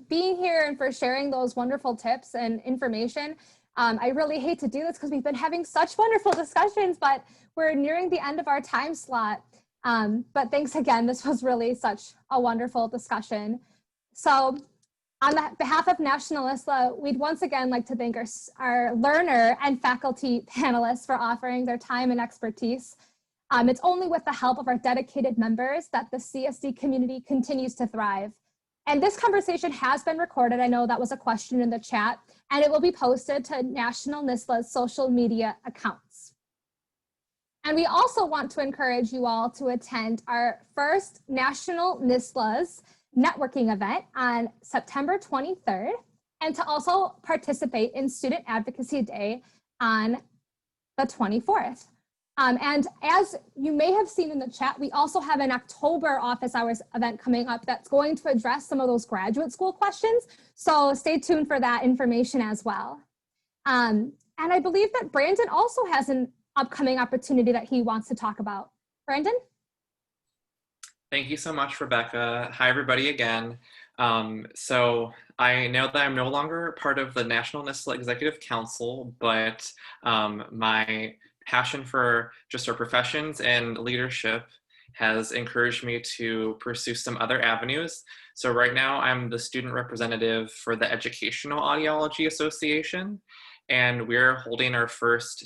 being here and for sharing those wonderful tips and information. I really hate to do this because we've been having such wonderful discussions, but we're nearing the end of our time slot. But thanks again, this was really such a wonderful discussion. So on behalf of National NSSLHA, we'd once again like to thank our learner and faculty panelists for offering their time and expertise. It's only with the help of our dedicated members that the CSD community continues to thrive. And this conversation has been recorded. I know that was a question in the chat, and it will be posted to National NSSLHA's social media accounts. And we also want to encourage you all to attend our first National NSSLHA's networking event on September 23rd, and to also participate in Student Advocacy Day on the 24th. And as you may have seen in the chat, we also have an October office hours event coming up that's going to address some of those graduate school questions. So stay tuned for that information as well. And I believe that Brandon also has an upcoming opportunity that he wants to talk about. Brandon? Thank you so much, Rebecca. Hi, everybody again. So I know that I'm no longer part of the National NSSLHA Executive Council, but my passion for just our professions and leadership has encouraged me to pursue some other avenues. So right now I'm the student representative for the Educational Audiology Association, and we're holding our first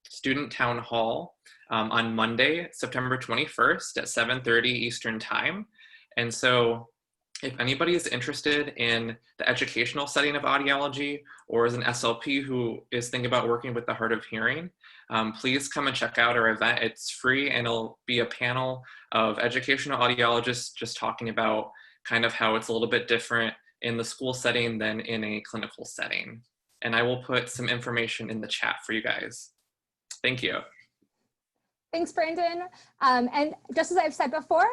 student town hall on Monday, September 21st at 7:30 Eastern Time. And so If anybody is interested in the educational setting of audiology or is an SLP who is thinking about working with the hard of hearing, please come and check out our event. It's free and it'll be a panel of educational audiologists just talking about kind of how it's a little bit different in the school setting than in a clinical setting. And I will put some information in the chat for you guys. Thank you. Thanks, Brandon. And just as I've said before,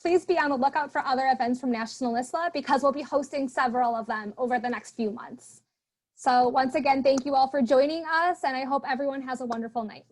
please be on the lookout for other events from National NSSLHA because we'll be hosting several of them over the next few months. So once again, thank you all for joining us, and I hope everyone has a wonderful night.